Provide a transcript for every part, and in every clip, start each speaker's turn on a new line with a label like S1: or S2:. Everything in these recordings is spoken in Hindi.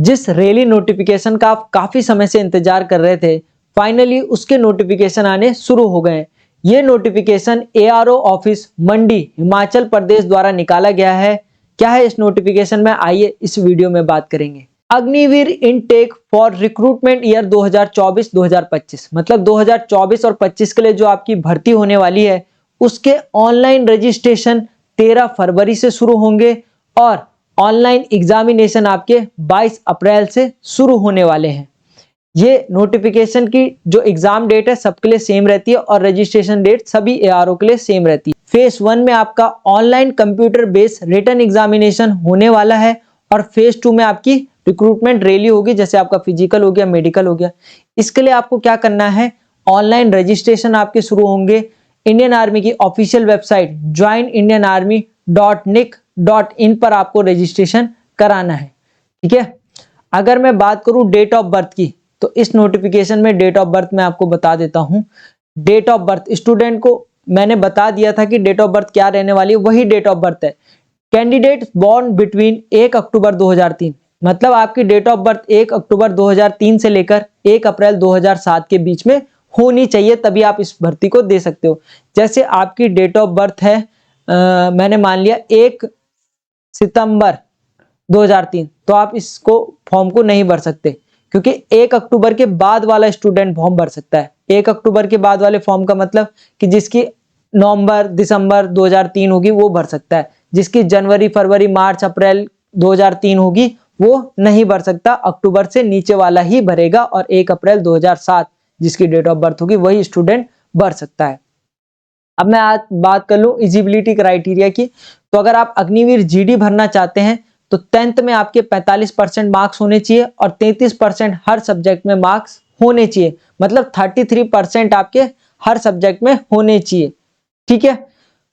S1: जिस रैली नोटिफिकेशन का आप काफी समय से इंतजार कर रहे थे, फाइनली उसके नोटिफिकेशन आने शुरू हो गए हैं। ये नोटिफिकेशन एआरओ ऑफिस मंडी हिमाचल प्रदेश द्वारा निकाला गया है। क्या है इस नोटिफिकेशन में, आइए इस वीडियो में बात करेंगे। Agniveer intake for recruitment year 2024-2025, मतलब 2024 और 25 के लिए जो आपकी भर्ती होने वाली है, उसके ऑनलाइन रजिस्ट्रेशन 13 फरवरी से शुरू होंगे और ऑनलाइन एग्जामिनेशन आपके 22 अप्रैल से शुरू होने वाले हैं। ये नोटिफिकेशन की जो एग्जाम डेट है सबके लिए सेम रहती है और रजिस्ट्रेशन डेट सभी एआरओ के लिए सेम रहती है। फेज 1 में आपका online computer based written examination होने वाला है और फेज 2 में आपकी रिक्रूटमेंट रैली होगी, जैसे आपका फिजिकल हो गया, मेडिकल हो गया। इसके लिए आपको क्या करना है, ऑनलाइन रजिस्ट्रेशन आपके शुरू होंगे। इंडियन आर्मी की ऑफिशियल वेबसाइट joinindianarmy.nic.in पर आपको रजिस्ट्रेशन कराना है। ठीक है, अगर मैं बात करूं डेट ऑफ बर्थ की, तो इस नोटिफिकेशन में डेट ऑफ बर्थ मैं आपको बता देता हूं। डेट ऑफ बर्थ स्टूडेंट को मैंने बता दिया था कि डेट ऑफ बर्थ क्या रहने वाली है, वही डेट ऑफ बर्थ है। कैंडिडेट बॉर्न बिटवीन 1 अक्टूबर 2003, मतलब आपकी डेट ऑफ बर्थ 1 अक्टूबर 2003 से लेकर 1 अप्रैल 2007 के बीच में होनी चाहिए, तभी आप इस भर्ती को दे सकते हो। जैसे आपकी डेट ऑफ बर्थ है मैंने मान लिया 1 सितंबर 2003, तो आप इसको फॉर्म को नहीं भर सकते, क्योंकि 1 अक्टूबर के बाद वाला स्टूडेंट फॉर्म भर सकता है। 1 अक्टूबर के बाद वाले फॉर्म का मतलब कि जिसकी नवंबर दिसंबर 2003 होगी वो भर सकता है, जिसकी जनवरी फरवरी मार्च अप्रैल 2003 होगी वो नहीं भर सकता। अक्टूबर से नीचे वाला ही भरेगा और 1 अप्रैल 2007 जिसकी डेट ऑफ बर्थ होगी वही स्टूडेंट भर सकता है। अब मैं आज बात कर लूं एलिजिबिलिटी क्राइटेरिया की, तो अगर आप अग्निवीर जीडी भरना चाहते हैं तो 10th में आपके 45% मार्क्स होने चाहिए और 33% हर सब्जेक्ट में मार्क्स होने चाहिए, मतलब 33% आपके हर सब्जेक्ट में होने चाहिए। ठीक है,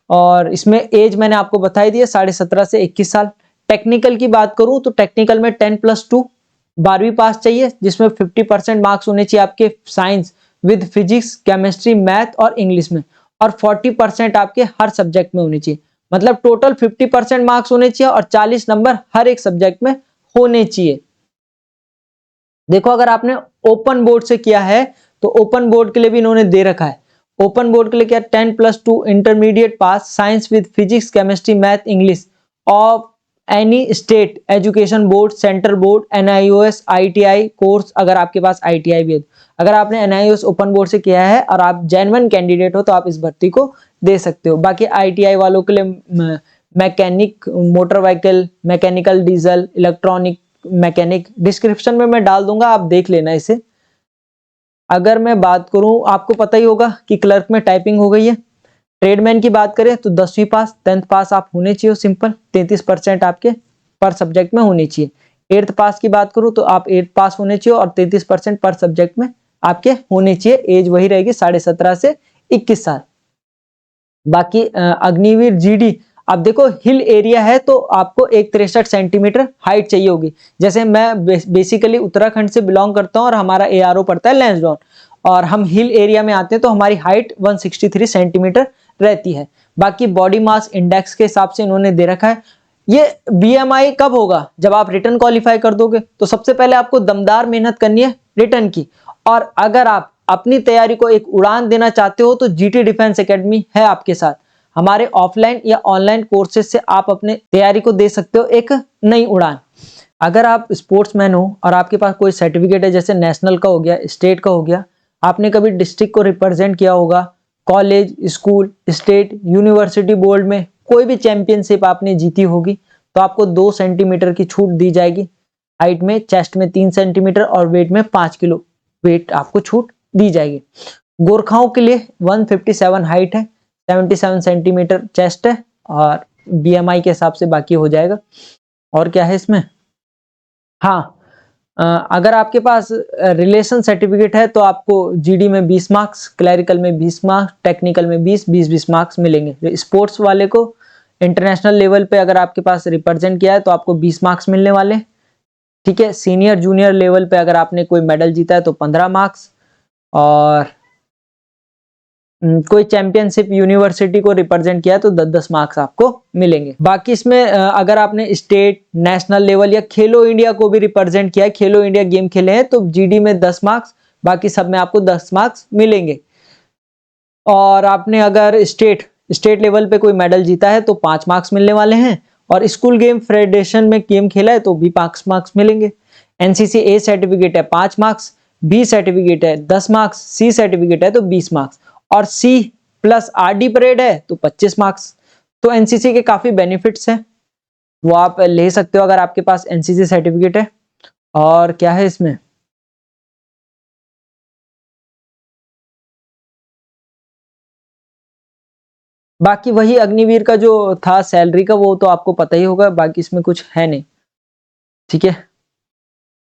S1: और इसमें एज मैंने आपको बताई दी है 17.5 से 21 साल। टेक्निकल की बात करूं तो टेक्निकल में 10+2 12वीं पास चाहिए, जिसमें 50% मार्क्स होने चाहिए आपके science with physics, chemistry, math और इंग्लिश में, और 40% आपके हर सब्जेक्ट में होने चाहिए, मतलब टोटल 50% मार्क्स होने चाहिए और 40 नंबर हर एक सब्जेक्ट में होने चाहिए। देखो अगर आपने ओपन बोर्ड से किया है तो ओपन बोर्ड के लिए भी इन्होंने दे रखा है। ओपन बोर्ड के लिए क्या, 10+2 intermediate pass science with physics, chemistry, math, English of any state education board, central board, NIOS, ITI course, अगर आपके पास आईटीआई भी है। अगर आपने एनआईओएस ओपन बोर्ड से किया है और आप जेन्युइन कैंडिडेट हो तो आप इस भर्ती को दे सकते हो। बाकी आईटीआई वालों के लिए mechanic motor vehicle, mechanical diesel, electronic mechanic, description में मैं डाल दूंगा, आप देख लेना इसे। अगर मैं बात करूं, आपको पता ही होगा कि क्लर्क में टाइपिंग हो गई है। ट्रेडमैन की बात करें तो 10वीं पास 10th पास आप होने चाहिए, सिंपल 33% आपके पर सब्जेक्ट में होनी चाहिए। 8th पास की बात करूं तो आप 8th पास होने चाहिए और 33% पर सब्जेक्ट में आपके होने चाहिए। एज वही रहेगी 17.5 से 21 साल। बाकी अग्निवीर जीडी, अब देखो हिल एरिया है तो आपको 163 सेंटीमीटर हाइट चाहिए होगी। जैसे मैं बेसिकली उत्तराखंड से बिलोंग करता हूं और हमारा एआरओ पड़ता है लैंसडाउन, और हम हिल एरिया में आते हैं तो हमारी हाइट 163 सेंटीमीटर रहती है। बाकी बॉडी मास इंडेक्स के हिसाब से इन्होंने दे रखा है। ये बीएमआई कब होगा, जब आप रिटर्न क्वालिफाई कर दोगे, तो सबसे पहले आपको दमदार मेहनत करनी है रिटर्न की। और अगर आप अपनी तैयारी को एक उड़ान देना चाहते हो तो जीटी डिफेंस एकेडमी है आपके साथ। हमारे ऑफलाइन या ऑनलाइन कोर्सेज से आप अपने तैयारी को दे सकते हो एक नई उड़ान। अगर आप स्पोर्ट्समैन हो और आपके पास कोई सर्टिफिकेट है, जैसे नेशनल का हो गया, स्टेट का हो गया, आपने कभी डिस्ट्रिक्ट को रिप्रेजेंट किया होगा, college, school, state, university board में कोई भी चैंपियनशिप आपने जीती होगी, तो आपको 2 सेंटीमीटर की छूट दी जाएगी। हाइट में, चेस्ट में 3 सेंटीमीटर और वेट में 5 किलो वेट आपको छूट दी जाएगी। गोरखाओं के लिए 157 हाइट है, 77 सेंटीमीटर चेस्ट है और बीएमआई के हिसाब से बाकी हो जाएगा। और क्या है इसमें, हाँ, अगर आपके पास रिलेशन सर्टिफिकेट है तो आपको जीडी में 20 मार्क्स, क्लरिकल में 20 मार्क्स, टेक्निकल में 20 मार्क्स मिलेंगे। स्पोर्ट्स वाले को इंटरनेशनल लेवल पे अगर आपके पास रिप्रेजेंट किया है तो आपको 20 मार्क्स मिलने वाले। ठीक है, सीनियर जूनियर लेवल पे अगर आपने कोई मेडल जीता है तो 15 मार्क्स, और कोई चैंपियनशिप यूनिवर्सिटी को रिप्रेजेंट किया तो 10-10 मार्क्स आपको मिलेंगे। बाकी इसमें अगर आपने स्टेट, नेशनल लेवल या खेलो इंडिया को भी रिप्रेजेंट किया है, खेलो इंडिया गेम खेले हैं, तो जीडी में 10 मार्क्स, बाकी सब में आपको 10 मार्क्स मिलेंगे। और आपने अगर स्टेट लेवल पे कोई मेडल जीता है तो 5 मार्क्स मिलने वाले हैं, और स्कूल गेम फेडरेशन में गेम खेला है तो भी 5 मार्क्स मिलेंगे। एनसीसी ए सर्टिफिकेट है 5 मार्क्स, बी सर्टिफिकेट है 10 मार्क्स, सी सर्टिफिकेट है तो 20 मार्क्स, और सी प्लस आरडी परेड है तो 25 मार्क्स। तो एनसीसी के काफी बेनिफिट्स हैं, वो आप ले सकते हो अगर आपके पास एनसीसी सर्टिफिकेट है। और क्या है इसमें, बाकी वही अग्निवीर का जो था सैलरी का वो तो आपको पता ही होगा, बाकी इसमें कुछ है नहीं। ठीक है,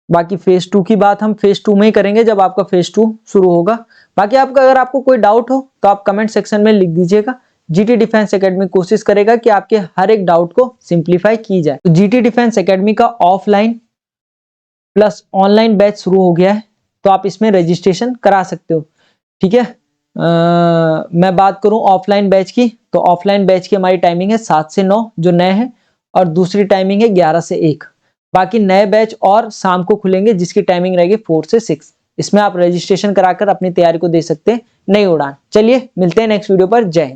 S1: बाकी फेज 2 की बात हम फेज 2 में ही करेंगे जब आपका फेज 2 शुरू होगा। बाकी आपका अगर आपको कोई डाउट हो तो आप कमेंट सेक्शन में लिख दीजिएगा। जीटी डिफेंस एकेडमी कोशिश करेगा कि आपके हर एक डाउट को सिंप्लीफाई की जाए। तो जीटी डिफेंस एकेडमी का ऑफलाइन प्लस ऑनलाइन बैच शुरू हो गया है, तो आप इसमें रजिस्ट्रेशन करा सकते हो। ठीक है, मैं बात करूं ऑफलाइन बैच की, तो ऑफलाइन बैच की हमारी टाइमिंग है 7 से 9 जो नए हैं, और दूसरी टाइमिंग है 11 से 1। बाकी नए बैच और शाम को खुलेंगे जिसकी टाइमिंग रहेगी 4 से 6। इसमें आप रजिस्ट्रेशन कराकर अपनी तैयारी को दे सकते हैं नई उड़ान। चलिए मिलते हैं नेक्स्ट वीडियो पर। जय हिंद।